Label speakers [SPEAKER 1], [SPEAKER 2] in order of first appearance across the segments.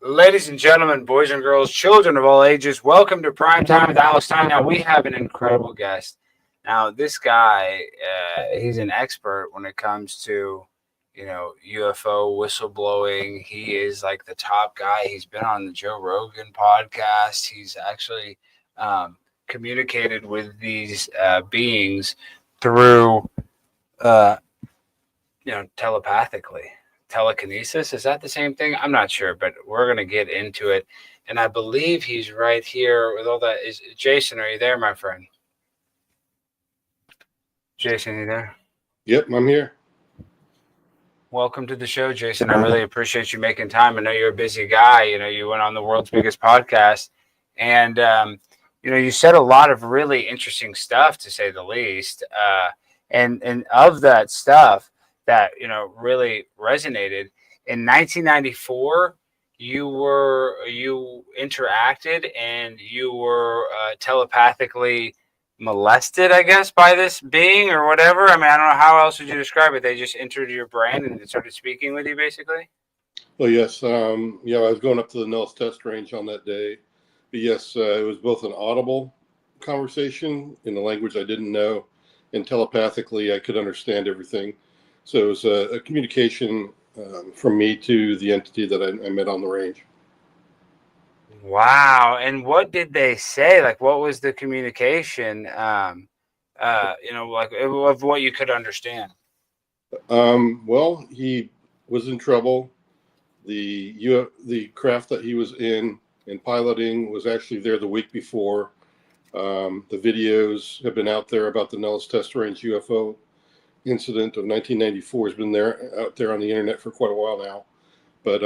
[SPEAKER 1] Ladies and gentlemen, boys and girls, children of all ages, welcome to Prime Time with Alex Stein. Now, we have an incredible guest. Now, this guy, he's an expert when it comes to, UFO whistleblowing. He is like the top guy. He's been on the Joe Rogan podcast. He's actually communicated with these beings through, telepathically. Telekinesis, is that the same thing? I'm not sure, but we're going to get into it. And I believe he's right here with all that. Is Jason, are you there, my friend? Jason, are you there?
[SPEAKER 2] Yep, I'm here.
[SPEAKER 1] Welcome to the show, Jason. I really appreciate you making time. I know you're a busy guy. You went on the world's biggest podcast, and you said a lot of really interesting stuff, to say the least. And of that stuff that really resonated in 1994, you interacted and you were telepathically molested, I guess, by this being or whatever. I mean, I don't know, how else would you describe it? They just entered your brain and started speaking with you, basically.
[SPEAKER 2] Well, yes. I was going up to the Nellis test range on that day. But yes, it was both an audible conversation in a language I didn't know, and telepathically I could understand everything. So it was a communication from me to the entity that I met on the range.
[SPEAKER 1] Wow. And what did they say? Like, what was the communication, like of what you could understand?
[SPEAKER 2] Well, he was in trouble. The craft that he was in and piloting was actually there the week before. The videos have been out there about the Nellis test range UFO incident of 1994 has been out there on the internet for quite a while now. But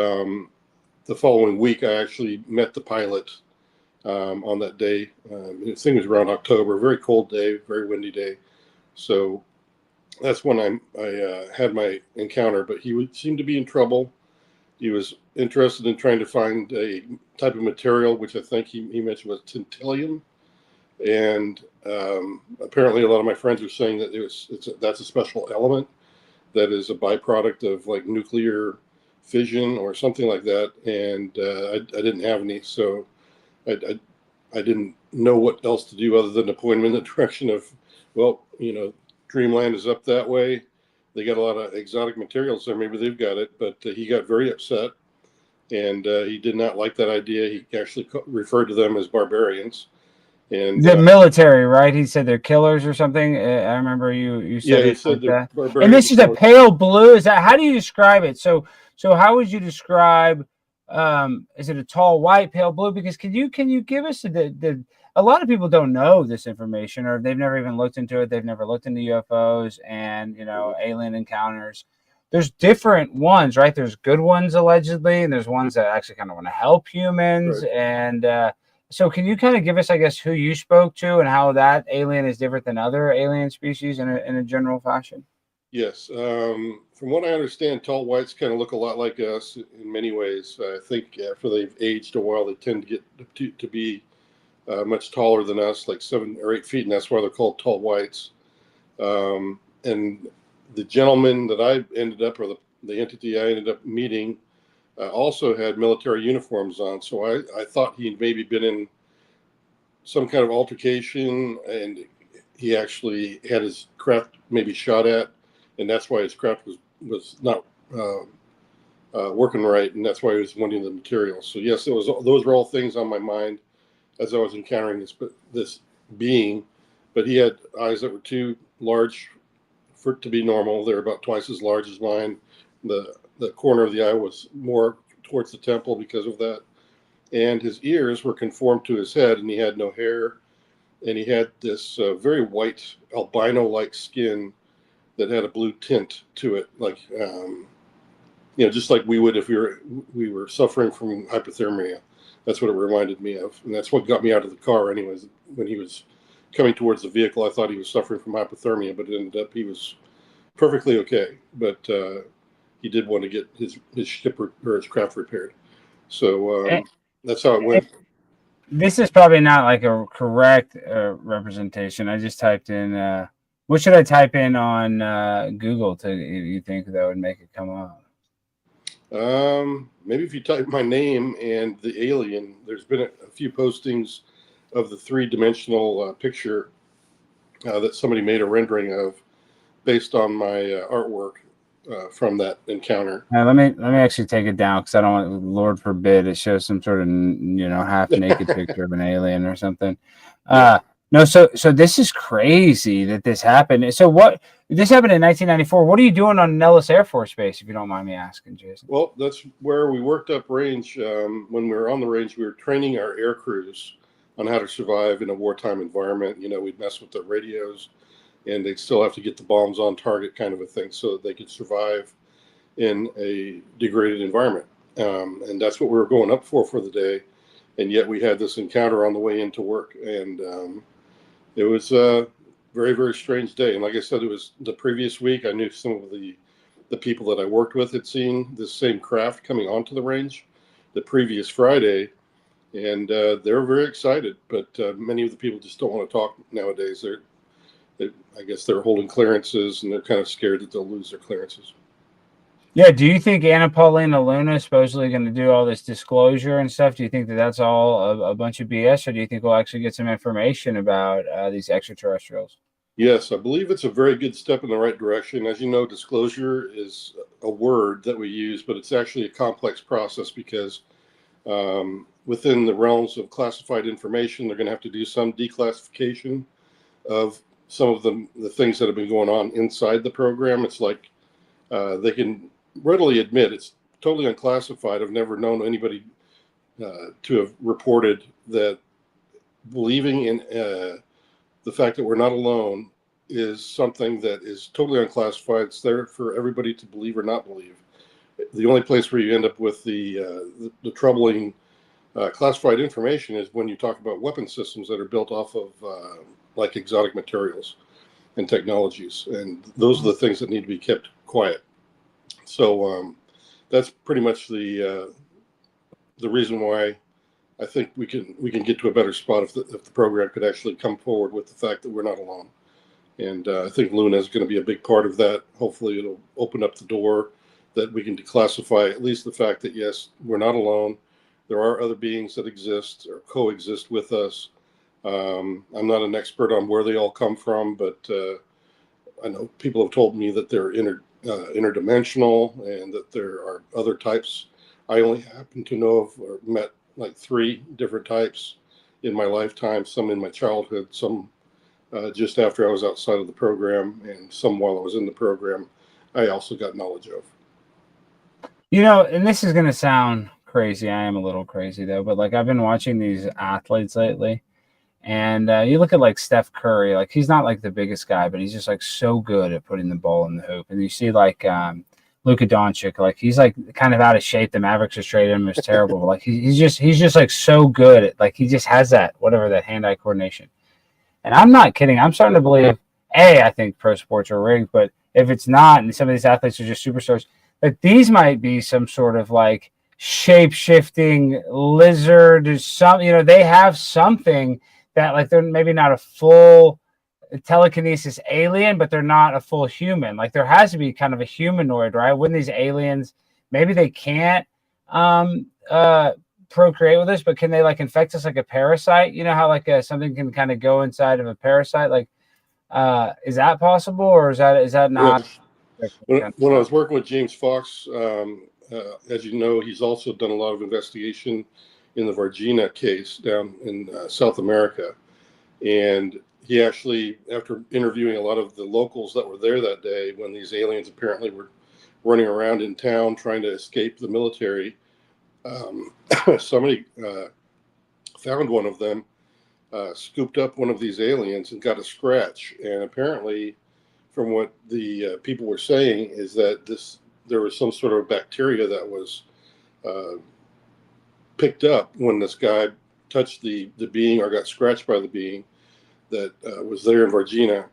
[SPEAKER 2] the following week, I actually met the pilot on that day. The thing was around October, very cold day, very windy day. So that's when I had my encounter. But he seemed to be in trouble. He was interested in trying to find a type of material, which I think he mentioned was tantalum. And apparently a lot of my friends were saying that that's a special element that is a byproduct of like nuclear fission or something like that. And I didn't have any, so I didn't know what else to do other than to point him in the direction of, well, Dreamland is up that way. They got a lot of exotic materials there. Maybe they've got it, but he got very upset, and he did not like that idea. He actually referred to them as barbarians. And
[SPEAKER 1] the military, right? He said they're killers or something. I remember you said,
[SPEAKER 2] yeah, he said
[SPEAKER 1] like
[SPEAKER 2] that.
[SPEAKER 1] And this is a pale blue. Is that, how do you describe it? So how would you describe? Is it a tall white, pale blue? Because can you give us a lot of people don't know this information, or they've never even looked into it. They've never looked into UFOs and alien encounters. There's different ones, right? There's good ones allegedly, and there's ones that actually kind of want to help humans, right. And so can you kind of give us, I guess, who you spoke to and how that alien is different than other alien species in a general fashion?
[SPEAKER 2] Yes. From what I understand, tall whites kind of look a lot like us in many ways. I think after they've aged a while, they tend to get to be much taller than us, like 7 or 8 feet, and that's why they're called tall whites. And the gentleman that I ended up, or the entity I ended up meeting, also had military uniforms on. So I thought he'd maybe been in some kind of altercation, and he actually had his craft maybe shot at, and that's why his craft was not working right, and that's why he was wanting the materials. So yes, those were all things on my mind as I was encountering this being. But he had eyes that were too large for it to be normal. They're about twice as large as mine. The corner of the eye was more towards the temple because of that. And his ears were conformed to his head, and he had no hair. And he had this very white albino-like skin that had a blue tint to it, like, just like we would if we were suffering from hypothermia. That's what it reminded me of. And that's what got me out of the car anyways. When he was coming towards the vehicle, I thought he was suffering from hypothermia, but it ended up he was perfectly okay. But he did want to get his ship or his craft repaired. So that's how it went.
[SPEAKER 1] This is probably not like a correct representation. I just typed in, what should I type in on Google you think that would make it come up?
[SPEAKER 2] Maybe if you type my name and the alien, there's been a few postings of the three-dimensional picture that somebody made a rendering of based on my artwork from that encounter.
[SPEAKER 1] Let me actually take it down because I don't want, Lord forbid, it shows some sort of half naked picture of an alien or something.
[SPEAKER 2] Yeah.
[SPEAKER 1] No, so this is crazy that this happened. So this happened in 1994. What are you doing on Nellis Air Force Base, if you don't mind me asking, Jason?
[SPEAKER 2] Well, that's where we worked up range. When we were on the range, we were training our air crews on how to survive in a wartime environment. We'd mess with the radios, and they'd still have to get the bombs on target, kind of a thing, so that they could survive in a degraded environment. And that's what we were going up for the day. And yet we had this encounter on the way into work, and it was a very, very strange day. And like I said, it was the previous week. I knew some of the people that I worked with had seen this same craft coming onto the range the previous Friday, and they were very excited. But many of the people just don't want to talk nowadays. I guess they're holding clearances, and they're kind of scared that they'll lose their clearances.
[SPEAKER 1] Yeah, do you think Anna Paulina Luna is supposedly going to do all this disclosure and stuff? Do you think that that's all a bunch of BS, or do you think we'll actually get some information about these extraterrestrials?
[SPEAKER 2] Yes, I believe it's a very good step in the right direction. As you know, disclosure is a word that we use, but it's actually a complex process because within the realms of classified information, they're going to have to do some declassification of some of the things that have been going on inside the program. It's like they can readily admit it's totally unclassified. I've never known anybody to have reported that believing in the fact that we're not alone is something that is totally unclassified. It's there for everybody to believe or not believe. The only place where you end up with the troubling classified information is when you talk about weapon systems that are built off of like exotic materials and technologies, and those are the things that need to be kept quiet. So that's pretty much the reason why I think we can get to a better spot if the program could actually come forward with the fact that we're not alone. And I think Luna is going to be a big part of that. Hopefully, it'll open up the door that we can declassify at least the fact that yes, we're not alone. There are other beings that exist or coexist with us. I'm not an expert on where they all come from, but I know people have told me that they're interdimensional and that there are other types. I only happen to know of or met like 3 different types in my lifetime, some in my childhood, some just after I was outside of the program, and some while I was in the program, I also got knowledge of.
[SPEAKER 1] And this is going to sound crazy. I am a little crazy, though, but like I've been watching these athletes lately. And you look at like Steph Curry, like he's not like the biggest guy, but he's just like so good at putting the ball in the hoop. And you see like Luka Doncic, like he's like kind of out of shape. The Mavericks just traded him; it was terrible. But, like he's just like so good at, like he just has that hand-eye coordination. And I'm not kidding. I'm starting to believe I think pro sports are rigged, but if it's not, and some of these athletes are just superstars, that these might be some sort of like shape-shifting lizard or something. They have something that like they're maybe not a full telekinesis alien, but they're not a full human. Like there has to be kind of a humanoid, right? Wouldn't these aliens, maybe they can't procreate with us, but can they like infect us like a parasite? You know how like something can kind of go inside of a parasite? Like is that possible, or is that not?
[SPEAKER 2] When I was working with James Fox, as you know, he's also done a lot of investigation in the Varginha case down in South America. And he actually, after interviewing a lot of the locals that were there that day, when these aliens apparently were running around in town trying to escape the military, somebody found one of them, scooped up one of these aliens and got a scratch. And apparently, from what the people were saying, is that there was some sort of bacteria that was picked up when this guy touched the being or got scratched by the being that was there in Varginha,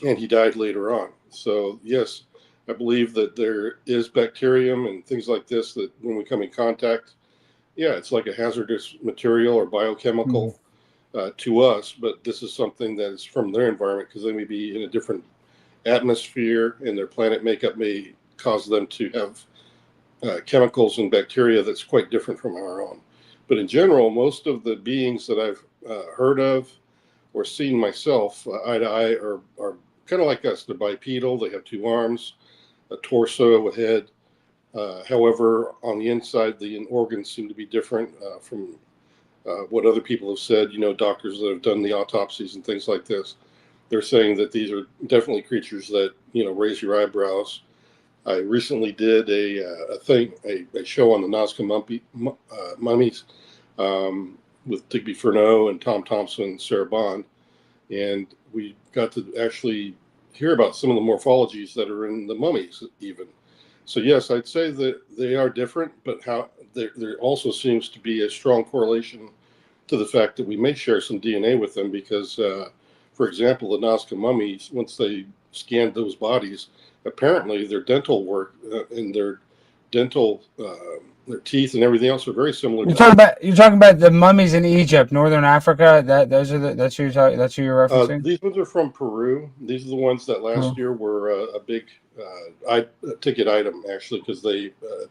[SPEAKER 2] and he died later on. So yes, I believe that there is bacterium and things like this that when we come in contact, it's like a hazardous material or biochemical to us, but this is something that is from their environment because they may be in a different atmosphere and their planet makeup may cause them to have chemicals and bacteria that's quite different from our own. But in general, most of the beings that I've heard of or seen myself eye to eye are kind of like us. They're bipedal. They have two arms, a torso, a head. However, on the inside, the organs seem to be different from what other people have said. Doctors that have done the autopsies and things like this, they're saying that these are definitely creatures that raise your eyebrows. I recently did a show on the Nazca mummies with Digby Furneaux and Tom Thompson and Sarah Bond, and we got to actually hear about some of the morphologies that are in the mummies even. So yes, I'd say that they are different, but how there also seems to be a strong correlation to the fact that we may share some DNA with them because, for example, the Nazca mummies, once they scanned those bodies, apparently their dental work and their dental, their teeth and everything else are very similar.
[SPEAKER 1] You're talking about the mummies in Egypt, Northern Africa. That's who you're referencing.
[SPEAKER 2] These ones are from Peru. These are the ones that last year were a big ticket item, actually, because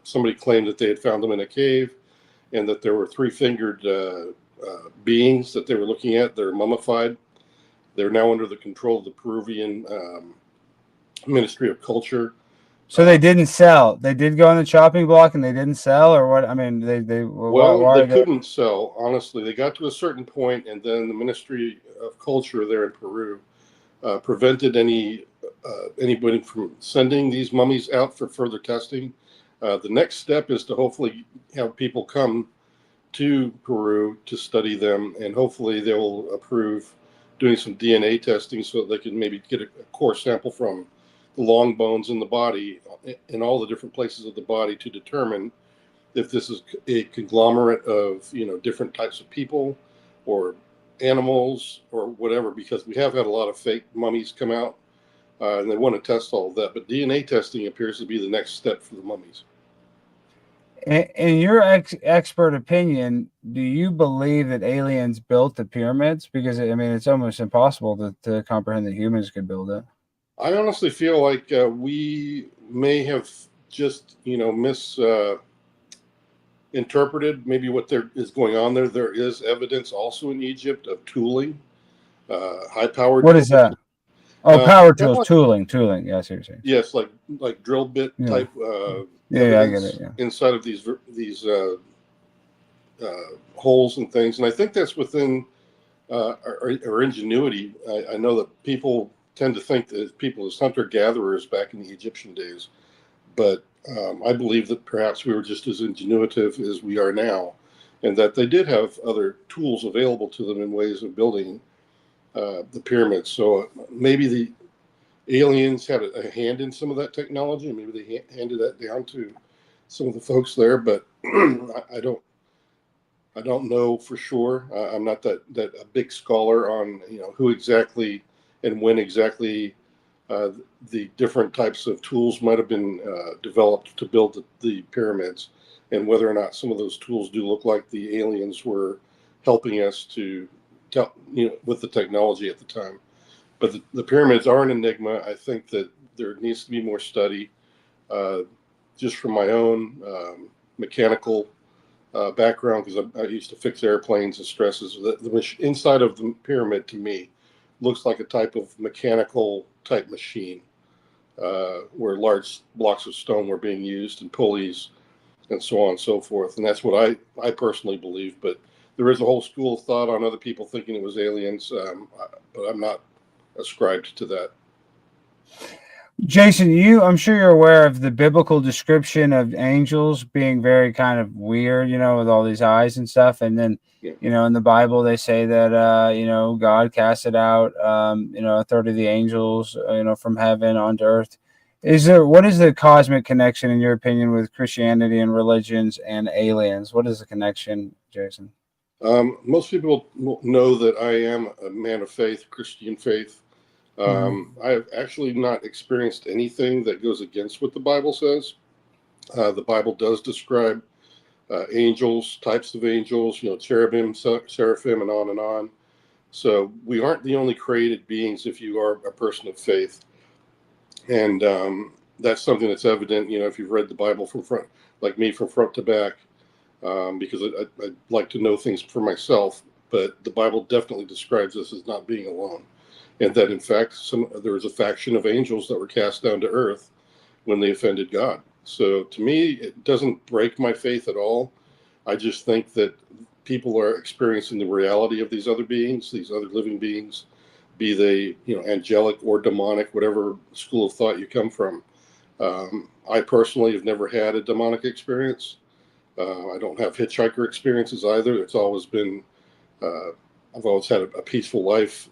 [SPEAKER 2] somebody claimed that they had found them in a cave, and that there were three-fingered beings that they were looking at. They're mummified. They're now under the control of the Peruvian Ministry of Culture.
[SPEAKER 1] So they didn't sell. They did go on the chopping block, and they didn't sell, or what? I mean, they
[SPEAKER 2] they couldn't sell. Honestly, they got to a certain point, and then the Ministry of Culture there in Peru prevented anybody from sending these mummies out for further testing. The next step is to hopefully have people come to Peru to study them, and hopefully they will approve doing some DNA testing so that they can maybe get a core sample from the long bones in the body in all the different places of the body to determine if this is a conglomerate of different types of people or animals or whatever, because we have had a lot of fake mummies come out and they want to test all of that. But DNA testing appears to be the next step for the mummies.
[SPEAKER 1] In your expert opinion, do you believe that aliens built the pyramids? Because I mean, it's almost impossible to comprehend that humans could build it.
[SPEAKER 2] I honestly feel like we may have just misinterpreted maybe what there is going on there. There is evidence also in Egypt of tooling, high-powered.
[SPEAKER 1] What is that? Oh, power tools, tooling. Yes, you're saying.
[SPEAKER 2] Yes, like drill bit type.
[SPEAKER 1] Yeah, I get it. Yeah.
[SPEAKER 2] Inside of these holes and things, and I think that's within our ingenuity. I know that people tend to think that people as hunter-gatherers back in the Egyptian days, but I believe that perhaps we were just as ingenuitive as we are now, and that they did have other tools available to them in ways of building the pyramids. So maybe the aliens had a hand in some of that technology, and maybe they handed that down to some of the folks there, but I don't know for sure. I'm not that a big scholar on who exactly and when exactly the different types of tools might have been developed to build the pyramids, and whether or not some of those tools do look like the aliens were helping us to tell, with the technology at the time. But the pyramids are an enigma. I think that there needs to be more study. Just from my own mechanical background, because I used to fix airplanes and stresses. The inside of the pyramid, to me, looks like a type of mechanical type machine where large blocks of stone were being used and pulleys and so on and so forth. And that's what I personally believe. But there is a whole school of thought on other people thinking it was aliens, but I'm not ascribed to that.
[SPEAKER 1] Jason, I'm sure you're aware of the biblical description of angels being very kind of weird, with all these eyes and stuff. And then, in the Bible, they say that, God casted out, a third of the angels, from heaven onto earth. What is the cosmic connection, in your opinion, with Christianity and religions and aliens? What is the connection, Jason?
[SPEAKER 2] Most people know that I am a man of faith, Christian faith. I've actually not experienced anything that goes against what the Bible says. The Bible does describe angels, types of angels, cherubim, seraphim, and on and on. So we aren't the only created beings if you are a person of faith. And that's something that's evident, if you've read the Bible from front like me from front to back, because I like to know things for myself. But the Bible definitely describes us as not being alone, and that in fact there was a faction of angels that were cast down to earth when they offended God. So to me, it doesn't break my faith at all. I just think that people are experiencing the reality of these other beings, these other living beings, be they angelic or demonic, whatever school of thought you come from. I personally have never had a demonic experience. I don't have hitchhiker experiences either. It's always been I've always had a peaceful life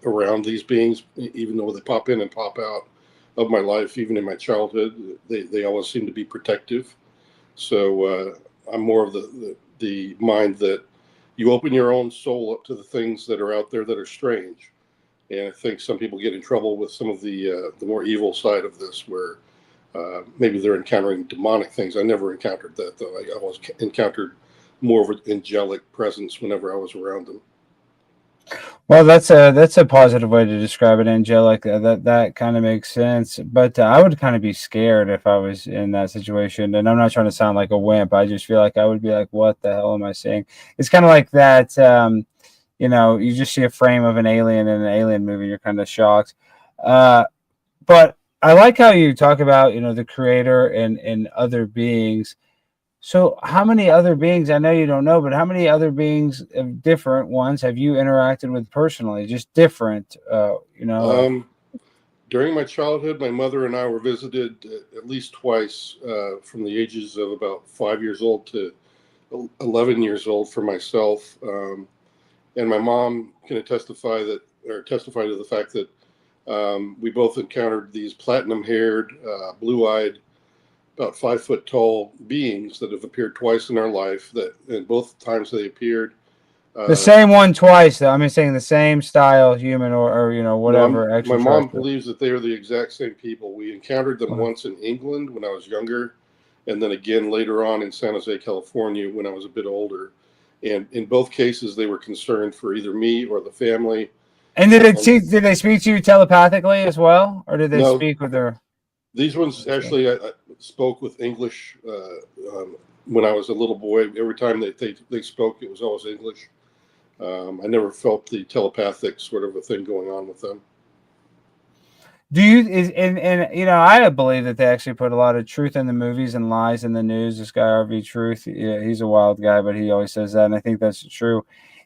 [SPEAKER 2] around these beings, even though they pop in and pop out of my life. Even in my childhood, they always seem to be protective. So I'm more of the mind that you open your own soul up to the things that are out there that are strange. And I think some people get in trouble with some of the more evil side of this, where maybe they're encountering demonic things. I never encountered that, though. I always encountered more of an angelic presence whenever I was around them.
[SPEAKER 1] Well, that's a positive way to describe it, angelic. That kind of makes sense. But I would kind of be scared if I was in that situation. And I'm not trying to sound like a wimp. I just feel like I would be like, "What the hell am I seeing?" It's kind of like that. You just see a frame of an alien in an alien movie, you're kind of shocked. But I like how you talk about the creator and other beings. So, how many other beings? I know you don't know, but how many other beings, different ones, have you interacted with personally? Just different,
[SPEAKER 2] Um, During my childhood, my mother and I were visited at least twice, from the ages of about 5 years old to 11 years old for myself. And my mom can testify to the fact that we both encountered these platinum-haired, blue-eyed, about 5 foot tall beings that have appeared twice in our life. That and both times they appeared.
[SPEAKER 1] the
[SPEAKER 2] Uh,
[SPEAKER 1] same one twice, though. I mean, saying the same style, human or
[SPEAKER 2] no,
[SPEAKER 1] whatever,
[SPEAKER 2] my mom
[SPEAKER 1] extraterrestrial.
[SPEAKER 2] believes that they are the exact same people. We encountered them
[SPEAKER 1] Wow.
[SPEAKER 2] once in England when I was younger, and then again later on in San Jose, California, when I was a bit older. And in both cases, they were concerned for either me or the family.
[SPEAKER 1] And
[SPEAKER 2] And
[SPEAKER 1] did they speak to you telepathically as well, or did they
[SPEAKER 2] no,
[SPEAKER 1] speak with their?
[SPEAKER 2] these ones actually, I spoke with English when I was a little boy. Every time they spoke, it was always English. I never felt the telepathic sort of a thing going on with them.
[SPEAKER 1] Do you is and I believe that they actually put a lot of truth in the movies and lies in the news. This guy RV Truth, yeah, he's a wild guy, but he always says that, and I think that's true.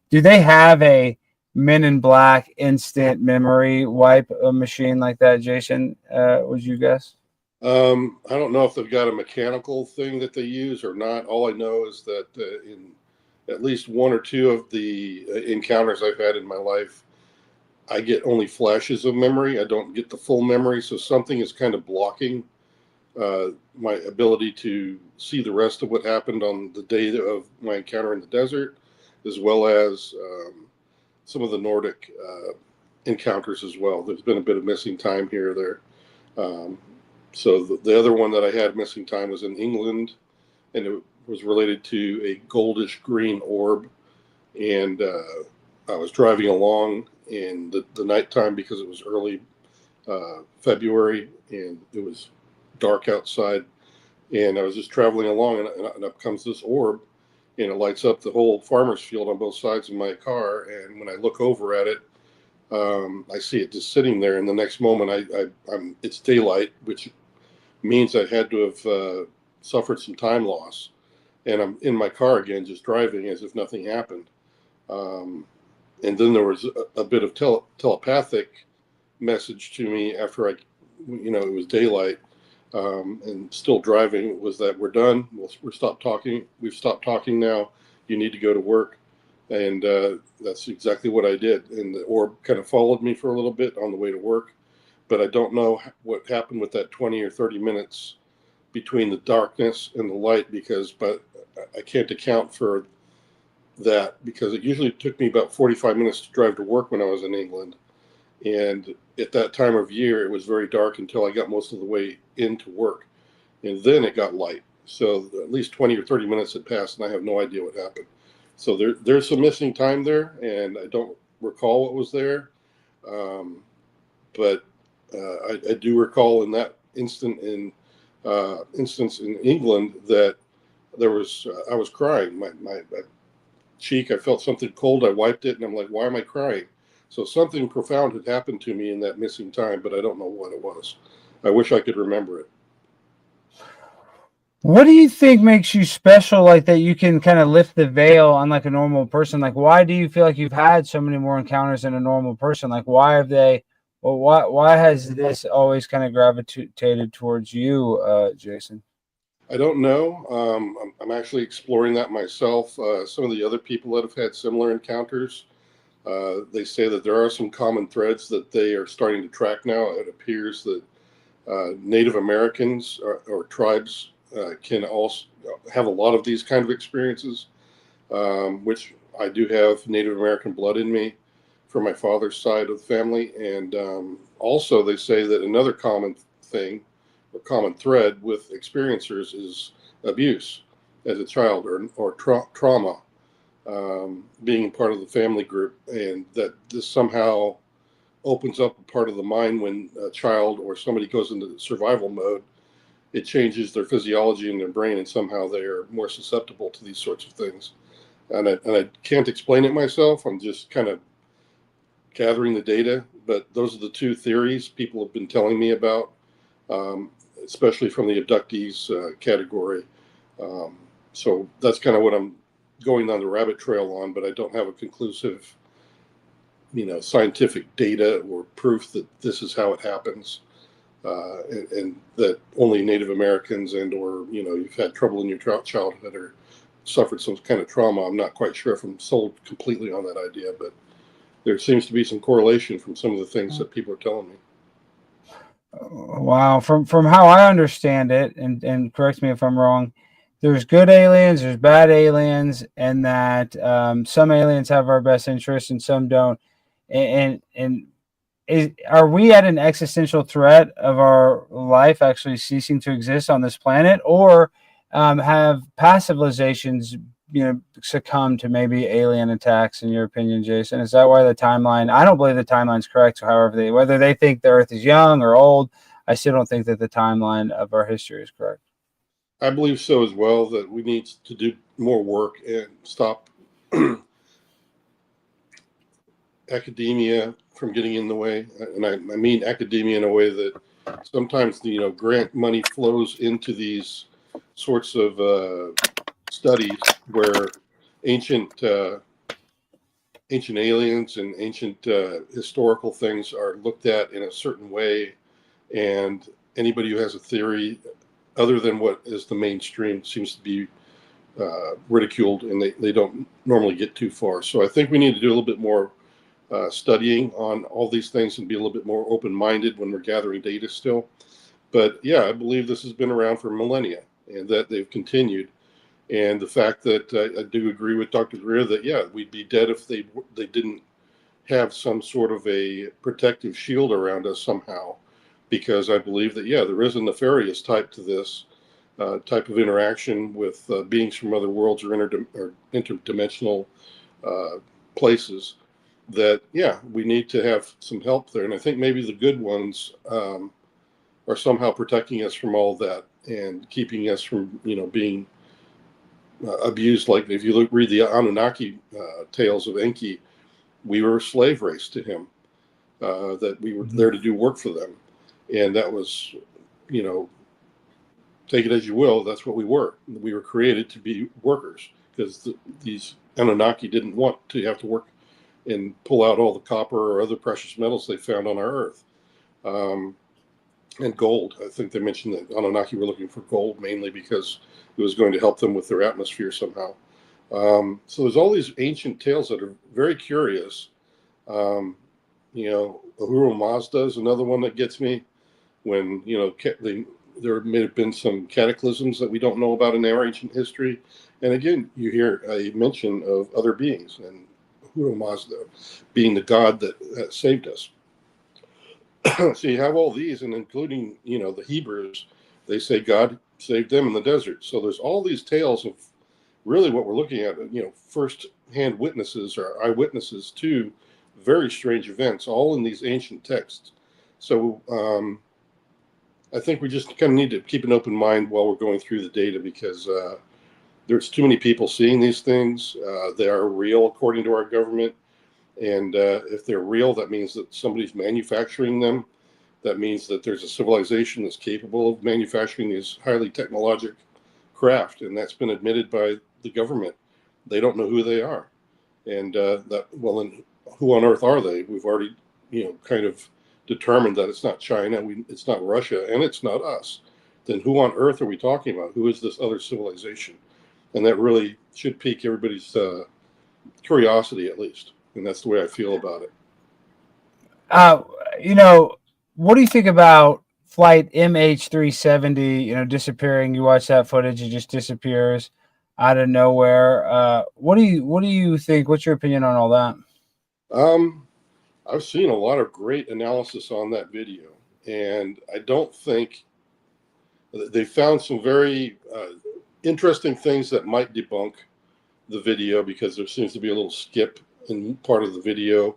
[SPEAKER 1] Do they have a Men in Black instant memory wipe machine like that, Jason? Would you guess?
[SPEAKER 2] I don't know if they've got a mechanical thing that they use or not. All I know is that in at least one or two of the encounters I've had in my life, I get only flashes of memory. I don't get the full memory, so something is kind of blocking my ability to see the rest of what happened on the day of my encounter in the desert, as well as some of the Nordic encounters as well. There's been a bit of missing time here or there. Um, so the other one that I had missing time was in England, and it was related to a goldish green orb. And I was driving along in the nighttime because it was early February and it was dark outside. And I was just traveling along, and up comes this orb, and it lights up the whole farmer's field on both sides of my car. And when I look over at it, I see it just sitting there. And the next moment, it's daylight, which means I had to have suffered some time loss. And I'm in my car again, just driving as if nothing happened. Um, and then there was a bit of telepathic message to me after it was daylight, and still driving, was that we're done. We're stopped talking. We've stopped talking now. You need to go to work. And that's exactly what I did. And the orb kind of followed me for a little bit on the way to work. But I don't know what happened with that 20 or 30 minutes between the darkness and the light, but I can't account for that because it usually took me about 45 minutes to drive to work when I was in England. And at that time of year, it was very dark until I got most of the way into work. And then it got light. So at least 20 or 30 minutes had passed, and I have no idea what happened. So there's some missing time there, and I don't recall what was there. But I do recall in that instant in instance in England that there was I was crying. My cheek, I felt something cold. I wiped it, and I'm like, why am I crying? So something profound had happened to me in that missing time, but I don't know what it was. I wish I could remember it.
[SPEAKER 1] What do you think makes you special like that you can kind of lift the veil on like a normal person? Like why do you feel like you've had so many more encounters than a normal person? Like why have they well why has this always kind of gravitated towards you, Jason?
[SPEAKER 2] I don't know. I'm actually exploring that myself. Some of the other people that have had similar encounters, they say that there are some common threads that they are starting to track now. It appears that Native Americans or tribes can also have a lot of these kind of experiences, which I do have Native American blood in me from my father's side of the family. And also, they say that another common thing or common thread with experiencers is abuse as a child or trauma, being part of the family group, and that this somehow opens up a part of the mind when a child or somebody goes into survival mode. It changes their physiology in their brain, and somehow they are more susceptible to these sorts of things. And I can't explain it myself. I'm just kind of gathering the data, but those are the two theories people have been telling me about, especially from the abductees category. So that's kind of what I'm going down the rabbit trail on, but I don't have a conclusive, scientific data or proof that this is how it happens, and that only Native Americans or you've had trouble in your childhood or suffered some kind of trauma. I'm not quite sure if I'm sold completely on that idea, but there seems to be some correlation from some of the things that people are telling me.
[SPEAKER 1] Wow, from how I understand it, and correct me if I'm wrong, there's good aliens, there's bad aliens, and that some aliens have our best interests and some don't. And are we at an existential threat of our life actually ceasing to exist on this planet, or have past civilizations, succumbed to maybe alien attacks? In your opinion, Jason, is that why the timeline? I don't believe the timeline's correct. However, whether they think the Earth is young or old, I still don't think that the timeline of our history is correct.
[SPEAKER 2] I believe so as well, that we need to do more work and stop academia from getting in the way. And I mean academia in a way that sometimes the grant money flows into these sorts of studies where ancient ancient aliens and ancient historical things are looked at in a certain way, and anybody who has a theory other than what is the mainstream seems to be ridiculed, and they don't normally get too far. So I think we need to do a little bit more studying on all these things and be a little bit more open-minded when we're gathering data still. But yeah, I believe this has been around for millennia and that they've continued. And the fact that I do agree with Dr. Greer that, yeah, we'd be dead if they didn't have some sort of a protective shield around us somehow. Because I believe that, yeah, there is a nefarious type to this type of interaction with beings from other worlds or interdimensional places, that, yeah, we need to have some help there. And I think maybe the good ones are somehow protecting us from all that and keeping us from, being abused. Like if you read the Anunnaki tales of Enki, we were a slave race to him, that we were there to do work for them. And that was, take it as you will, that's what we were. We were created to be workers because these Anunnaki didn't want to have to work and pull out all the copper or other precious metals they found on our Earth. And gold. I think they mentioned that Anunnaki were looking for gold mainly because it was going to help them with their atmosphere somehow. So there's all these ancient tales that are very curious. Ahura Mazda is another one that gets me. When there may have been some cataclysms that we don't know about in our ancient history, and again you hear a mention of other beings, and Ahura Mazda being the god that saved us. So you have all these, and including the Hebrews, they say God saved them in the desert. So there's all these tales of really what we're looking at, first-hand witnesses or eyewitnesses to very strange events, all in these ancient texts. So I think we just kind of need to keep an open mind while we're going through the data, because there's too many people seeing these things. They are real according to our government. And if they're real, that means that somebody's manufacturing them. That means that there's a civilization that's capable of manufacturing these highly technological craft. And that's been admitted by the government. They don't know who they are. And then who on earth are they? We've already, kind of determined that it's not China, it's not Russia, and it's not us. Then who on earth are we talking about? Who is this other civilization? And that really should pique everybody's curiosity, at least. And that's the way I feel about it.
[SPEAKER 1] You know, what do you think about flight MH370? Disappearing. You watch that footage; it just disappears out of nowhere. What do you think? What's your opinion on all that?
[SPEAKER 2] Um, I've seen a lot of great analysis on that video, and I don't think they found some very interesting things that might debunk the video, because there seems to be a little skip in part of the video.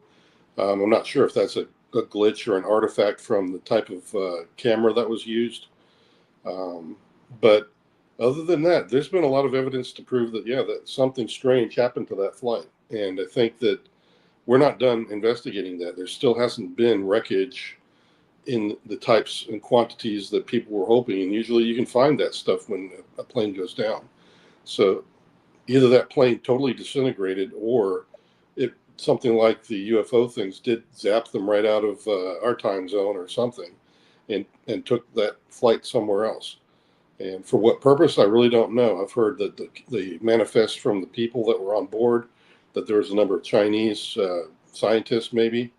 [SPEAKER 2] I'm not sure if that's a glitch or an artifact from the type of camera that was used. But other than that, there's been a lot of evidence to prove that, yeah, that something strange happened to that flight. And I think that we're not done investigating that. There still hasn't been wreckage in the types and quantities that people were hoping. And usually you can find that stuff when a plane goes down. So either that plane totally disintegrated, or something like the UFO things did zap them right out of our time zone or something, and took that flight somewhere else. And for what purpose, I really don't know. I've heard that the manifest from the people that were on board, that there was a number of Chinese scientists maybe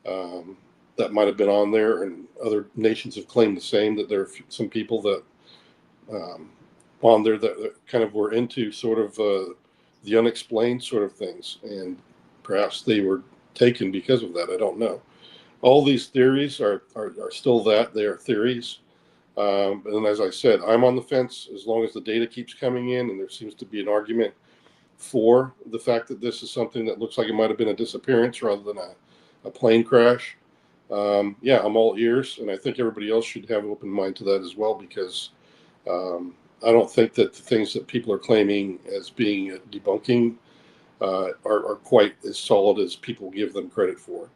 [SPEAKER 2] that might have been on there, and other nations have claimed the same, that there are some people that on there that kind of were into sort of the unexplained sort of things, and perhaps they were taken because of that. I don't know. All these theories are still that. They are theories. And as I said, I'm on the fence as long as the data keeps coming in, and there seems to be an argument for the fact that this is something that looks like it might have been a disappearance rather than a plane crash. Yeah, I'm all ears, and I think everybody else should have an open mind to that as well, because I don't think that the things that people are claiming as being debunking are quite as solid as people give them credit for.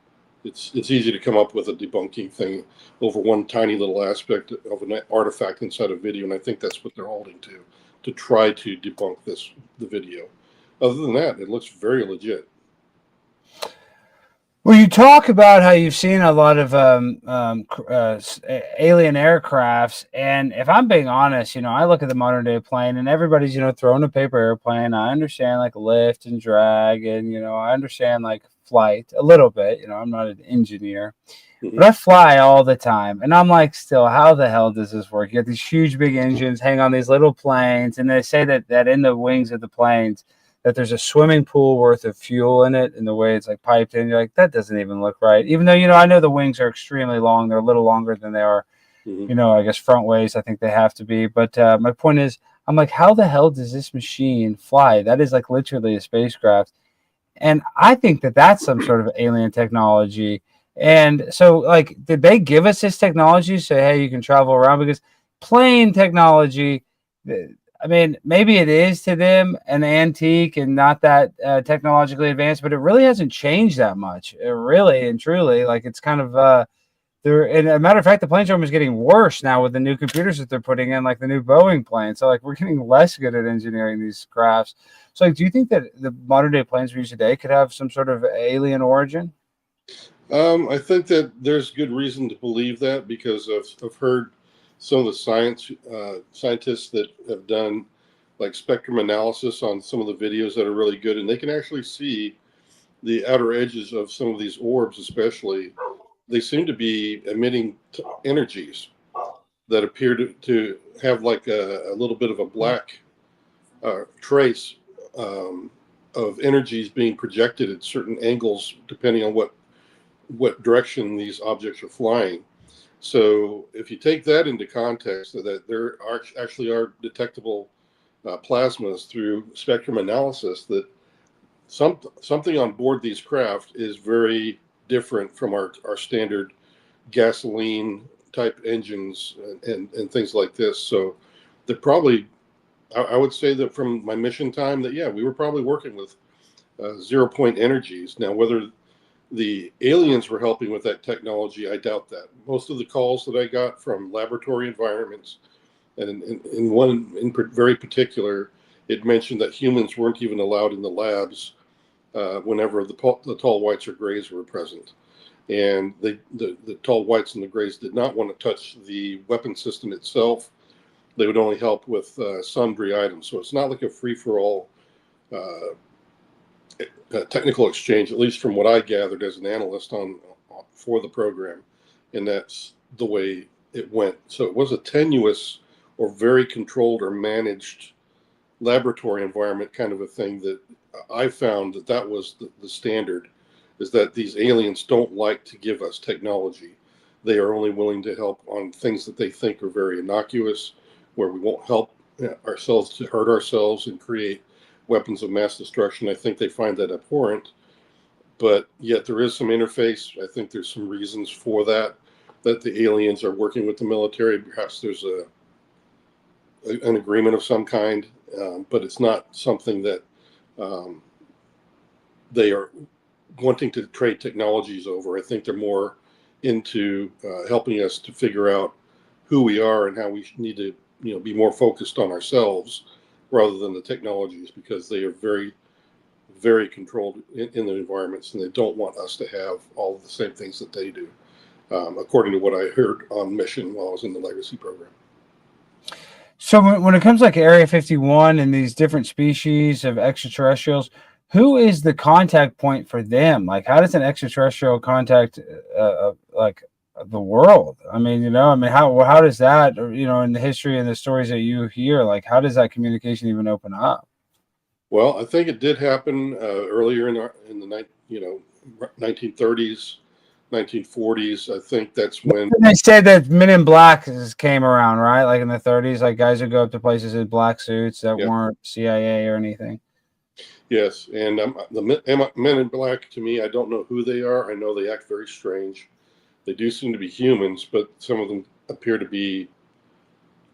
[SPEAKER 2] It's easy to come up with a debunking thing over one tiny little aspect of an artifact inside a video, and I think that's what they're holding to try to debunk the video. Other than that, it looks very legit.
[SPEAKER 1] Well, you talk about how you've seen a lot of alien aircrafts, and if I'm being honest, I look at the modern day plane, and everybody's throwing a paper airplane. I understand like lift and drag, and I understand like flight a little bit. I'm not an engineer, but I fly all the time, and I'm like, still, how the hell does this work? You got these huge big engines hang on these little planes, and they say that in the wings of the planes, that there's a swimming pool worth of fuel in it, and the way it's like piped in, you're like, that doesn't even look right. Even though, I know the wings are extremely long. They're a little longer than they are, I guess front ways. I think they have to be. But my point is, I'm like, how the hell does this machine fly? That is like literally a spacecraft. And I think that that's some sort of alien technology. And so, like, did they give us this technology? Say, hey, you can travel around? Because plane technology, I mean, maybe it is to them an antique and not that technologically advanced, but it really hasn't changed that much. It really and truly, like, it's kind of there. And a matter of fact, the planestorm is getting worse now with the new computers that they're putting in, like the new Boeing plane. So, like, we're getting less good at engineering these crafts. So, like, do you think that the modern day planes we use today could have some sort of alien origin?
[SPEAKER 2] I think that there's good reason to believe that, because I've heard some of the scientists that have done like spectrum analysis on some of the videos that are really good, and they can actually see the outer edges of some of these orbs, especially. They seem to be emitting energies that appear to have like a little bit of a black trace of energies being projected at certain angles, depending on what direction these objects are flying. So if you take that into context, that there actually are detectable plasmas through spectrum analysis, that something on board these craft is very different from our standard gasoline type engines and things like this. So they're probably, I would say that from my mission time that, yeah, we were probably working with 0 point energies. Now, whether the aliens were helping with that technology, I doubt that. Most of the calls that I got from laboratory environments, and in one very particular, it mentioned that humans weren't even allowed in the labs whenever the tall whites or grays were present. And the tall whites and the grays did not want to touch the weapon system itself. They would only help with sundry items. So it's not like a free-for-all technical exchange, at least from what I gathered as an analyst for the program. And that's the way it went. So it was a tenuous or very controlled or managed laboratory environment kind of a thing that I found that was the standard, is that these aliens don't like to give us technology. They are only willing to help on things that they think are very innocuous, where we won't help ourselves to hurt ourselves and create weapons of mass destruction. I think they find that abhorrent, but yet there is some interface. I think there's some reasons for that the aliens are working with the military. Perhaps there's an agreement of some kind, but it's not something that they are wanting to trade technologies over. I think they're more into helping us to figure out who we are and how we need to, be more focused on ourselves rather than the technologies, because they are very, very controlled in the environments, and they don't want us to have all of the same things that they do, according to what I heard on mission while I was in the Legacy program.
[SPEAKER 1] So when it comes like Area 51 and these different species of extraterrestrials, who is the contact point for them? Like, how does an extraterrestrial contact like the world? I mean, how does that, in the history and the stories that you hear, like, how does that communication even open up?
[SPEAKER 2] Well, I think it did happen earlier in the 1930s, 1940s. I think that's when
[SPEAKER 1] they said that Men in Black came around, right? Like in the 30s, like guys would go up to places in black suits that weren't CIA or anything.
[SPEAKER 2] Yes, and the Men in Black, to me, I don't know who they are. I know they act very strange. They do seem to be humans, but some of them appear to be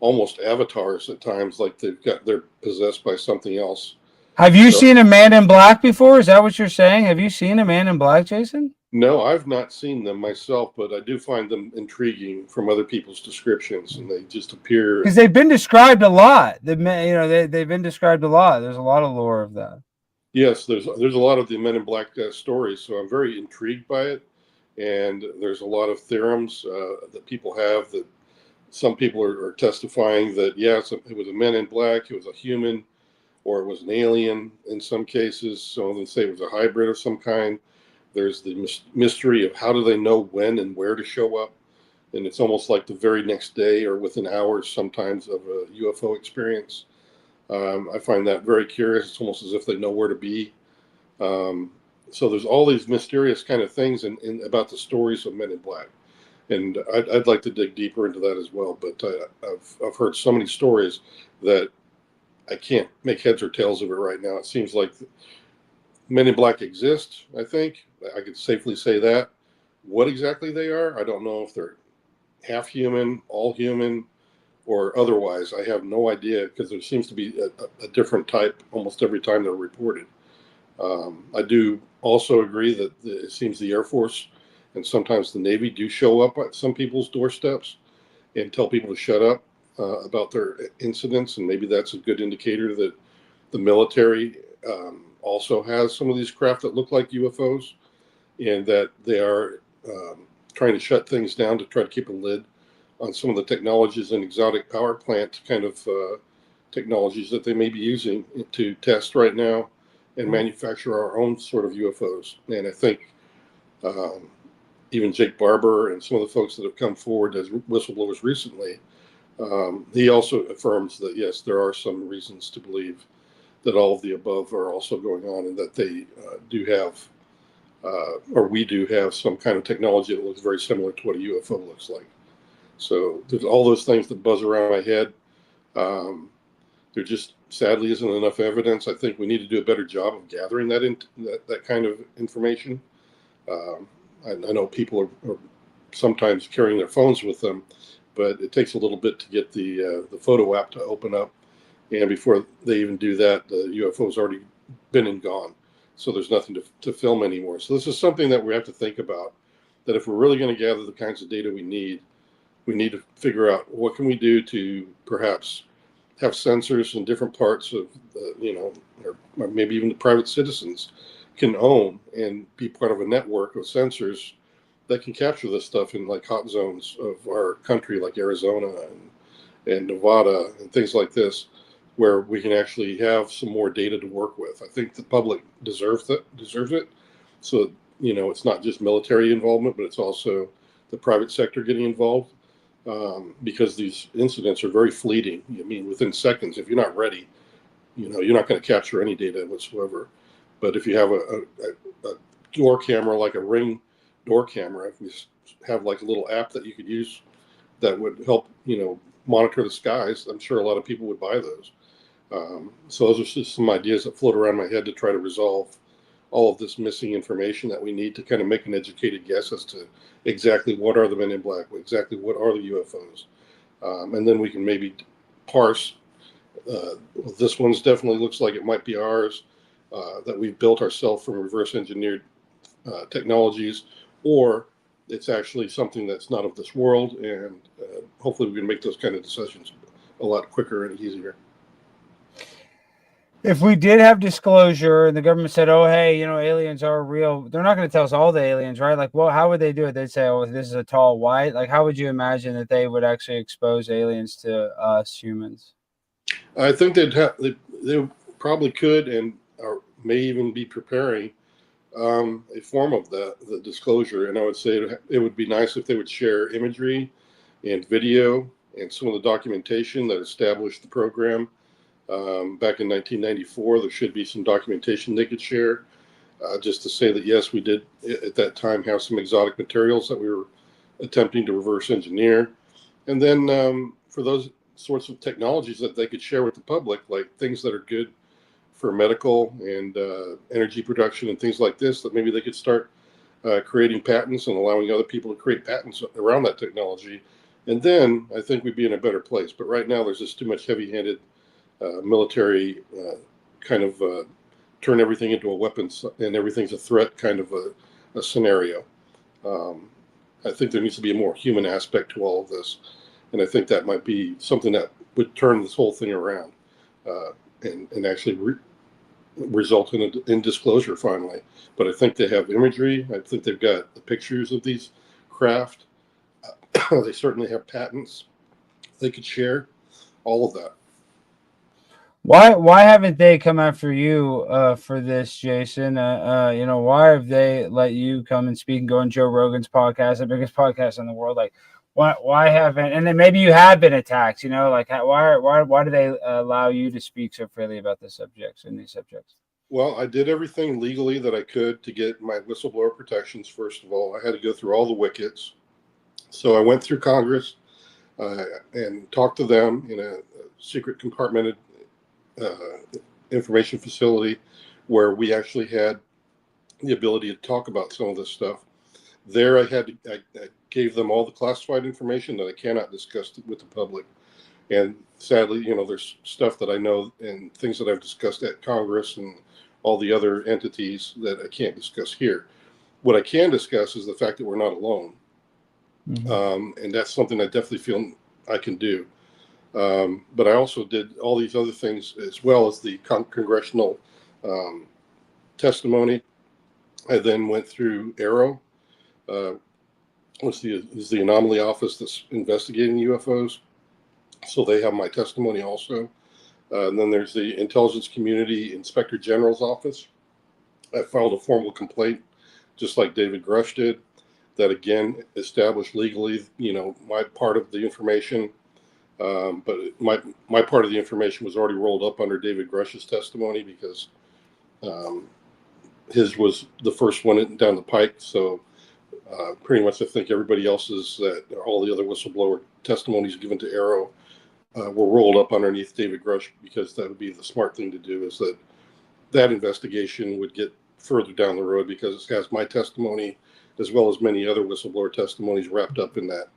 [SPEAKER 2] almost avatars at times, like they're possessed by something else.
[SPEAKER 1] Have you seen a Man in Black before? Is that what you're saying? Have you seen a Man in Black, Jason?
[SPEAKER 2] No, I've not seen them myself, but I do find them intriguing from other people's descriptions, and they just appear
[SPEAKER 1] because they've been described a lot. They've been described a lot. There's a lot of lore of that.
[SPEAKER 2] Yes, there's a lot of the Men in Black stories, so I'm very intrigued by it. And there's a lot of theorems that people have, that some people are testifying that, yes, it was a Men in Black, it was a human, or it was an alien in some cases. Some of them say it was a hybrid of some kind. There's the mystery of how do they know when and where to show up. And it's almost like the very next day or within hours sometimes of a UFO experience. I find that very curious. It's almost as if they know where to be. So there's all these mysterious kind of things about the stories of Men in Black. And I'd like to dig deeper into that as well. But I've heard so many stories that I can't make heads or tails of it right now. It seems like Men in Black exist, I think. I could safely say that. What exactly they are, I don't know if they're half human, all human, or otherwise. I have no idea, because there seems to be a different type almost every time they're reported. I do also agree that it seems the Air Force and sometimes the Navy do show up at some people's doorsteps and tell people to shut up about their incidents, and maybe that's a good indicator that the military also has some of these craft that look like UFOs, and that they are trying to shut things down to try to keep a lid on some of the technologies and exotic power plant kind of technologies that they may be using to test right now and manufacture our own sort of UFOs. And I think even Jake Barber and some of the folks that have come forward as whistleblowers recently, he also affirms that, yes, there are some reasons to believe that all of the above are also going on, and that they do have, or we do have, some kind of technology that looks very similar to what a UFO looks like. So there's all those things that buzz around my head. There just sadly isn't enough evidence. I think we need to do a better job of gathering that kind of information. I know people are sometimes carrying their phones with them, but it takes a little bit to get the photo app to open up. And before they even do that, the UFO's already been and gone. So there's nothing to film anymore. So this is something that we have to think about, that if we're really going to gather the kinds of data we need to figure out what can we do to perhaps have sensors in different parts of the, or maybe even the private citizens can own and be part of a network of sensors that can capture this stuff in like hot zones of our country, like Arizona and Nevada and things like this, where we can actually have some more data to work with. I think the public deserves it. So, it's not just military involvement, but it's also the private sector getting involved, because these incidents are very fleeting. I mean, within seconds, if you're not ready, you're not going to capture any data whatsoever. But if you have a door camera, like a Ring door camera, if you have like a little app that you could use that would help, monitor the skies, I'm sure a lot of people would buy those. So those are just some ideas that float around my head to try to resolve all of this missing information that we need to kind of make an educated guess as to exactly what are the men in black, exactly what are the UFOs. And then we can maybe parse, this one's definitely looks like it might be ours, that we've built ourselves from reverse engineered technologies, or it's actually something that's not of this world, and hopefully we can make those kind of decisions a lot quicker and easier.
[SPEAKER 1] If we did have disclosure and the government said, "Oh, hey, aliens are real," they're not going to tell us all the aliens, right? Like, well, how would they do it? They'd say, "Oh, this is a tall white." Like, how would you imagine that they would actually expose aliens to us humans?
[SPEAKER 2] I think they probably could, and or may even be preparing a form of the disclosure. And I would say it would be nice if they would share imagery and video and some of the documentation that established the program. Back in 1994, there should be some documentation they could share, just to say that, yes, we did at that time have some exotic materials that we were attempting to reverse engineer. And then for those sorts of technologies that they could share with the public, like things that are good for medical and energy production and things like this, that maybe they could start creating patents and allowing other people to create patents around that technology. And then I think we'd be in a better place. But right now, there's just too much heavy-handed military kind of turn everything into a weapon and everything's a threat kind of a scenario. I think there needs to be a more human aspect to all of this. And I think that might be something that would turn this whole thing around and actually result in disclosure finally. But I think they have imagery. I think they've got the pictures of these craft. They certainly have patents they could share, all of that.
[SPEAKER 1] Why haven't they come after you for this, Jason? Why have they let you come and speak and go on Joe Rogan's podcast, the biggest podcast in the world? Like, why haven't? And then maybe you have been attacked. Like why do they allow you to speak so freely about the subjects and these subjects?
[SPEAKER 2] Well, I did everything legally that I could to get my whistleblower protections. First of all, I had to go through all the wickets. So I went through Congress and talked to them in a secret compartmented information facility where we actually had the ability to talk about some of this stuff. There, I gave them all the classified information that I cannot discuss with the public. And sadly, there's stuff that I know and things that I've discussed at Congress and all the other entities that I can't discuss here. What I can discuss is the fact that we're not alone. Mm-hmm. And that's something I definitely feel I can do. But I also did all these other things as well as the congressional testimony. I then went through ARROW, which is the anomaly office that's investigating UFOs. So they have my testimony also. And then there's the Intelligence Community Inspector General's office. I filed a formal complaint, just like David Grush did, that again established legally, my part of the information. But my part of the information was already rolled up under David Grush's testimony because his was the first one down the pike. So pretty much I think everybody else's, all the other whistleblower testimonies given to ARROW were rolled up underneath David Grush, because that would be the smart thing to do, is that investigation would get further down the road because it has my testimony as well as many other whistleblower testimonies wrapped up in that.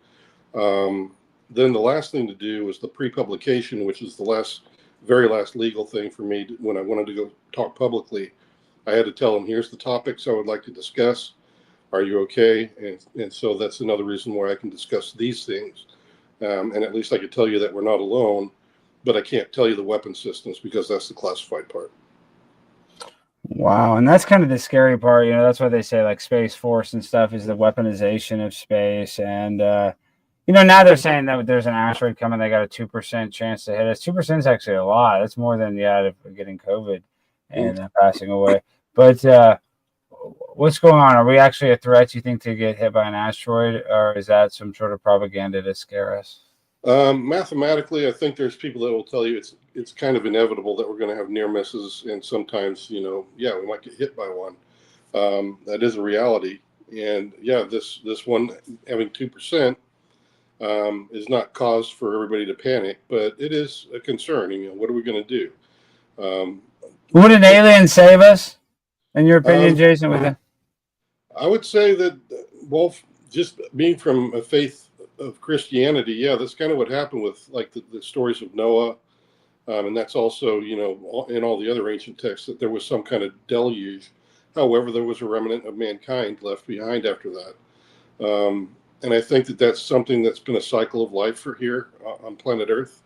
[SPEAKER 2] Then the last thing to do was the pre-publication, which is the very last legal thing for me when I wanted to go talk publicly. I had to tell them, here's the topics I would like to discuss. Are you okay? And so that's another reason why I can discuss these things. And at least I could tell you that we're not alone, but I can't tell you the weapon systems because that's the classified part.
[SPEAKER 1] Wow, and that's kind of the scary part. That's why they say like Space Force and stuff is the weaponization of space. And now they're saying that there's an asteroid coming. They got a 2% chance to hit us. 2% is actually a lot. That's more than getting COVID and passing away. But what's going on? Are we actually a threat, you think, to get hit by an asteroid, or is that some sort of propaganda to scare us?
[SPEAKER 2] Mathematically, I think there's people that will tell you it's kind of inevitable that we're going to have near misses, and sometimes, we might get hit by one. That is a reality, and this one having 2% is not cause for everybody to panic, but it is a concern. What are we going to do?
[SPEAKER 1] Would an alien save us, in your opinion, Jason?
[SPEAKER 2] I would say that, well, just being from a faith of Christianity, that's kind of what happened with like the stories of Noah, and that's also in all the other ancient texts, that there was some kind of deluge. However, there was a remnant of mankind left behind after that, and I think that that's something that's been a cycle of life for here on planet Earth.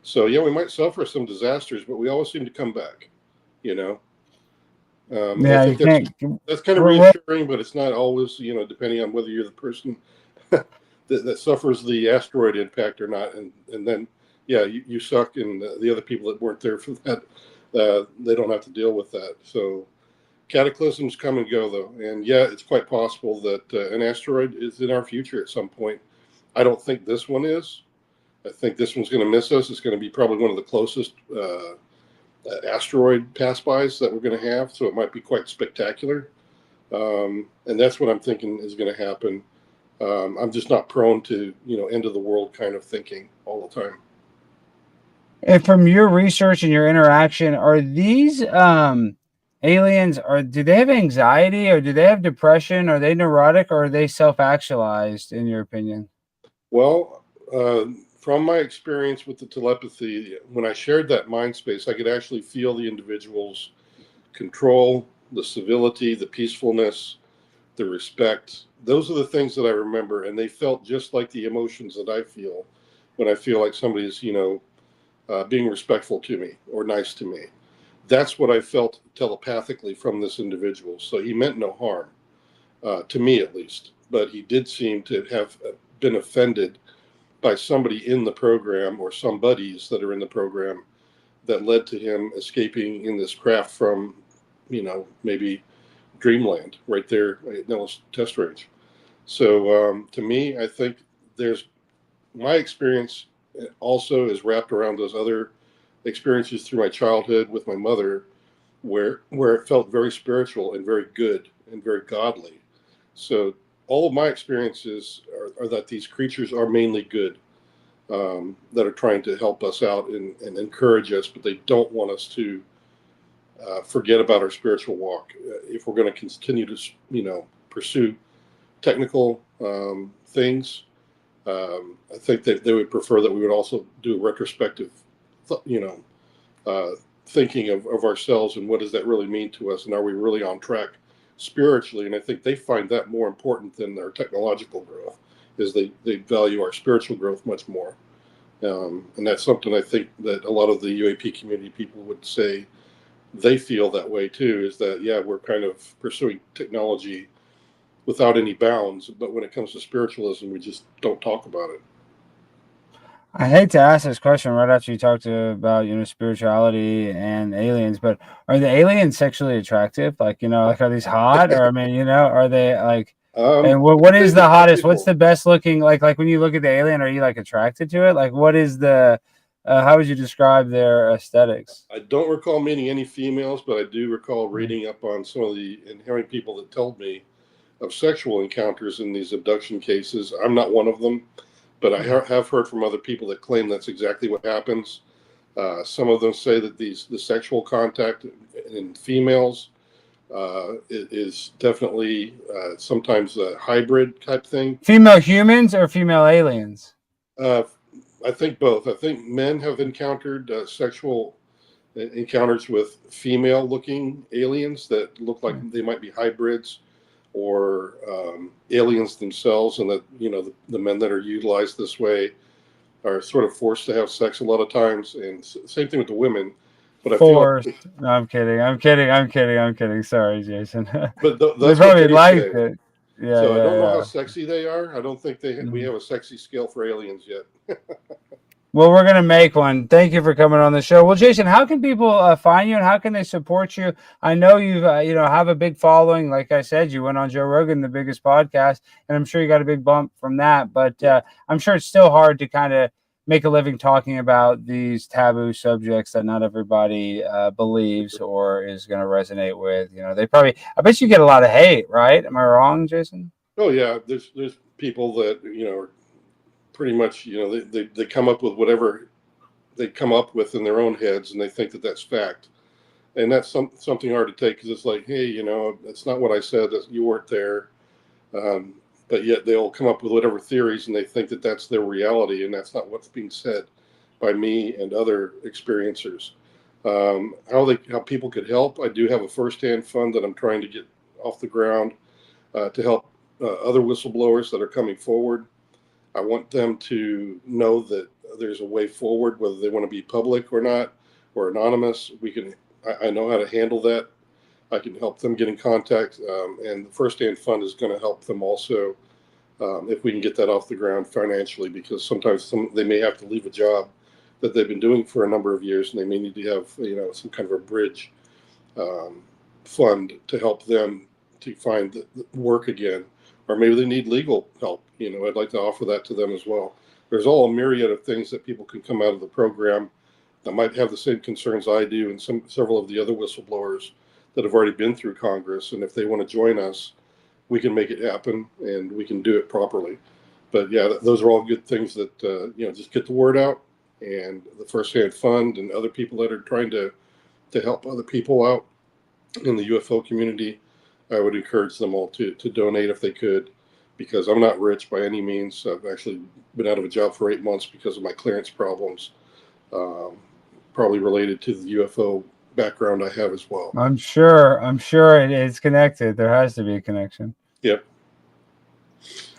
[SPEAKER 2] So we might suffer some disasters, but we always seem to come back. I think that's kind of reassuring, but it's not always, depending on whether you're the person that suffers the asteroid impact or not. And then, you suck, and the other people that weren't there for that, they don't have to deal with that. So cataclysms come and go, though. And it's quite possible that an asteroid is in our future at some point. I don't think this one is. I think this one's going to miss us. It's going to be probably one of the closest asteroid pass-bys that we're going to have, so it might be quite spectacular, and that's what I'm thinking is going to happen. I'm just not prone to end of the world kind of thinking all the time.
[SPEAKER 1] And from your research and your interaction, are these aliens, do they have anxiety, or do they have depression? Are they neurotic, or are they self-actualized, in your opinion?
[SPEAKER 2] Well, from my experience with the telepathy, when I shared that mind space, I could actually feel the individual's control, the civility, the peacefulness, the respect. Those are the things that I remember, and they felt just like the emotions that I feel when I feel like somebody's, being respectful to me or nice to me. That's what I felt telepathically from this individual. So he meant no harm, to me at least, but he did seem to have been offended by somebody in the program, or some buddies that are in the program, that led to him escaping in this craft from, maybe dreamland right there at Nellis Test Range. So to me, I think my experience also is wrapped around those other experiences through my childhood with my mother, where it felt very spiritual and very good and very godly. So all of my experiences are that these creatures are mainly good, that are trying to help us out and encourage us, but they don't want us to forget about our spiritual walk. If we're going to continue to, pursue technical things, I think that they would prefer that we would also do a retrospective, thinking of ourselves and what does that really mean to us, and are we really on track spiritually? And I think they find that more important than their technological growth, is they value our spiritual growth much more. And that's something I think that a lot of the UAP community people would say they feel that way too, is that, we're kind of pursuing technology without any bounds, but when it comes to spiritualism, we just don't talk about it.
[SPEAKER 1] I hate to ask this question right after you talked about spirituality and aliens, but are the aliens sexually attractive? Like are these hot, or are they like? And what is the hottest? What's the best looking? Like when you look at the alien, are you like attracted to it? Like what is the? How would you describe their aesthetics?
[SPEAKER 2] I don't recall meeting any females, but I do recall reading up on some of and hearing people that told me of sexual encounters in these abduction cases. I'm not one of them, but I have heard from other people that claim that's exactly what happens. Some of them say that the sexual contact in females It is definitely sometimes a hybrid type thing.
[SPEAKER 1] Female humans or female aliens?
[SPEAKER 2] Uh, I think both. I think men have encountered sexual encounters with female-looking aliens that look like they might be hybrids or aliens themselves, and that the men that are utilized this way are sort of forced to have sex a lot of times, and same thing with the women. But I feel like,
[SPEAKER 1] No, I'm kidding. I'm kidding. I'm kidding. I'm kidding. Sorry, Jason.
[SPEAKER 2] but
[SPEAKER 1] They
[SPEAKER 2] that's what
[SPEAKER 1] probably
[SPEAKER 2] they
[SPEAKER 1] liked
[SPEAKER 2] say.
[SPEAKER 1] it. Yeah,
[SPEAKER 2] So I
[SPEAKER 1] yeah,
[SPEAKER 2] don't know how
[SPEAKER 1] yeah.
[SPEAKER 2] sexy they are. I don't think we have a sexy scale for aliens yet.
[SPEAKER 1] Well, we're gonna make one. Thank you for coming on the show. Well, Jason, how can people find you and how can they support you? I know you've have a big following. Like I said, you went on Joe Rogan, the biggest podcast, and I'm sure you got a big bump from that. But I'm sure it's still hard to kind of make a living talking about these taboo subjects that not everybody believes or is going to resonate with. They probably. I bet you get a lot of hate, right? Am I wrong, Jason?
[SPEAKER 2] Oh yeah, there's people that are pretty much they come up with whatever they come up with in their own heads, and they think that that's fact, and that's something hard to take, because it's like, hey, that's not what I said. That you weren't there, but yet they'll come up with whatever theories, and they think that that's their reality, and that's not what's being said by me and other experiencers. How people could help? I do have a first-hand fund that I'm trying to get off the ground to help other whistleblowers that are coming forward. I want them to know that there's a way forward, whether they want to be public or not, or anonymous. I know how to handle that. I can help them get in contact, and the First Hand Fund is going to help them also, if we can get that off the ground financially, because sometimes they may have to leave a job that they've been doing for a number of years, and they may need to have some kind of a bridge fund to help them to find the work again, or maybe they need legal help. I'd like to offer that to them as well. There's all a myriad of things that people can come out of the program that might have the same concerns I do, and several of the other whistleblowers that have already been through Congress. And if they want to join us, we can make it happen, and we can do it properly. But yeah, those are all good things that just get the word out. And the First Hand Fund and other people that are trying to help other people out in the UFO community, I would encourage them all to donate if they could, because I'm not rich by any means. I've actually been out of a job for 8 months because of my clearance problems, probably related to the UFO background I have as well.
[SPEAKER 1] I'm sure it is connected. There has to be a connection.
[SPEAKER 2] Yep.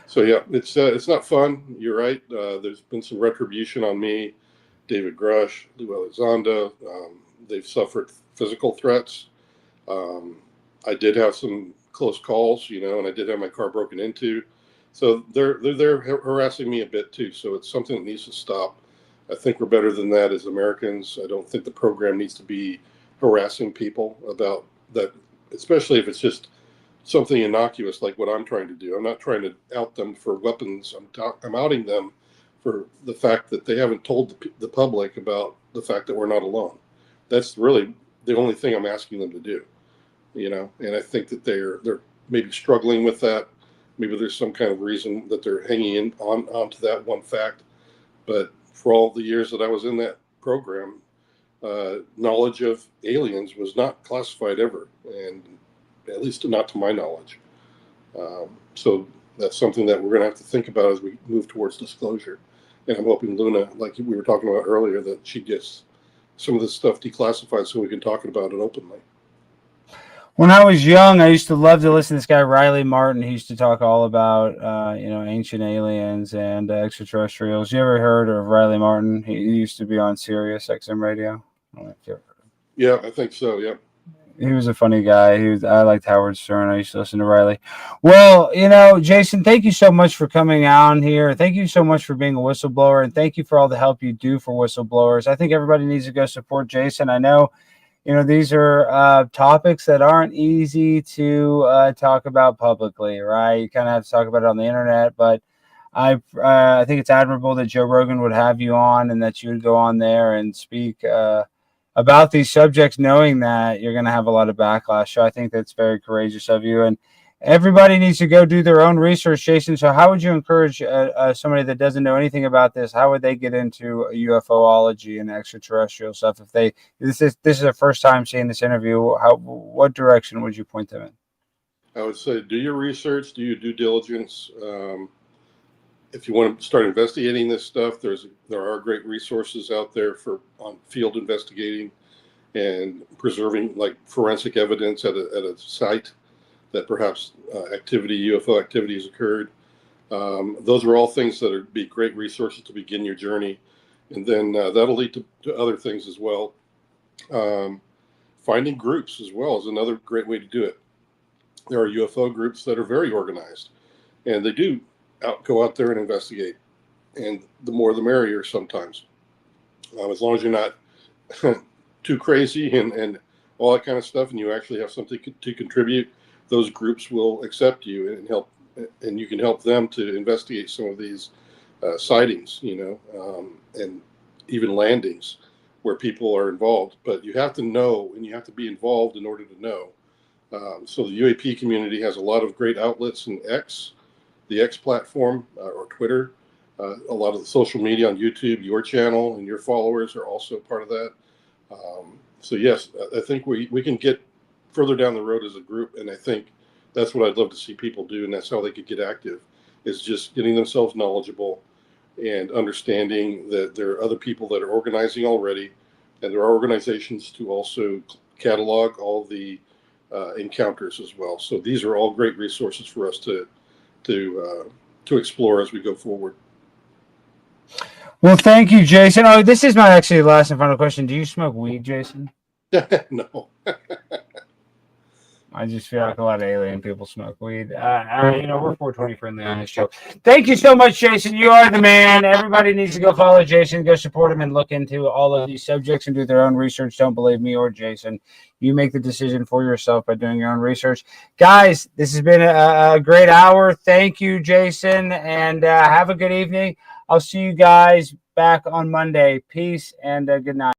[SPEAKER 2] So yeah, it's not fun. You're right. There's been some retribution on me. David Grush, Lou Elizondo, they've suffered physical threats. I did have some close calls, and I did have my car broken into. So they're harassing me a bit too. So it's something that needs to stop. I think we're better than that as Americans. I don't think the program needs to be harassing people about that, especially if it's just something innocuous like what I'm trying to do. I'm not trying to out them for weapons. I'm outing them for the fact that they haven't told the public about the fact that we're not alone. That's really the only thing I'm asking them to do. And I think that they're maybe struggling with that. Maybe there's some kind of reason that they're hanging onto that one fact. But for all the years that I was in that program, knowledge of aliens was not classified ever, and at least not to my knowledge. So that's something that we're going to have to think about as we move towards disclosure. And I'm hoping Luna, like we were talking about earlier, that she gets some of this stuff declassified so we can talk about it openly.
[SPEAKER 1] When I was young, I used to love to listen to this guy, Riley Martin. He used to talk all about, ancient aliens and extraterrestrials. You ever heard of Riley Martin? He used to be on Sirius XM radio. I don't know if you ever heard of him.
[SPEAKER 2] Yeah, I think so. Yeah.
[SPEAKER 1] He was a funny guy. I liked Howard Stern. I used to listen to Riley. Well, Jason, thank you so much for coming on here. Thank you so much for being a whistleblower, and thank you for all the help you do for whistleblowers. I think everybody needs to go support Jason. I know, these are topics that aren't easy to talk about publicly, right? You kind of have to talk about it on the internet, but I think it's admirable that Joe Rogan would have you on and that you would go on there and speak about these subjects, knowing that you're going to have a lot of backlash. So I think that's very courageous of you. And Everybody needs to go do their own research, Jason. So how would you encourage somebody that doesn't know anything about this? How would they get into UFOlogy and extraterrestrial stuff if this is their first time seeing this interview? What direction would you point them in?
[SPEAKER 2] I would say do your research, do your due diligence. If you want to start investigating this stuff, there are great resources out there on field investigating and preserving like forensic evidence at a site that perhaps UFO activity has occurred. Those are all things that would be great resources to begin your journey, and then that'll lead to other things as well. Finding groups as well is another great way to do it. There are UFO groups that are very organized, and they do go out there and investigate. And the more the merrier sometimes. As long as you're not too crazy and all that kind of stuff, and you actually have something to contribute, those groups will accept you and help, and you can help them to investigate some of these sightings, and even landings where people are involved. But you have to know, and you have to be involved in order to know. So the UAP community has a lot of great outlets in the X platform, or Twitter. A lot of the social media on YouTube, your channel and your followers are also part of that. So yes, I think we can get further down the road as a group, and I think that's what I'd love to see people do, and that's how they could get active, is just getting themselves knowledgeable and understanding that there are other people that are organizing already, and there are organizations to also catalog all the encounters as well. So these are all great resources for us to explore as we go forward.
[SPEAKER 1] Well, thank you, Jason. Oh, this is my actually last and final question. Do you smoke weed, Jason?
[SPEAKER 2] No.
[SPEAKER 1] I just feel like a lot of alien people smoke weed. We're 420 friendly on this show. Thank you so much, Jason. You are the man. Everybody needs to go follow Jason, go support him, and look into all of these subjects and do their own research. Don't believe me or Jason. You make the decision for yourself by doing your own research. Guys, this has been a great hour. Thank you, Jason, and have a good evening. I'll see you guys back on Monday. Peace and good night.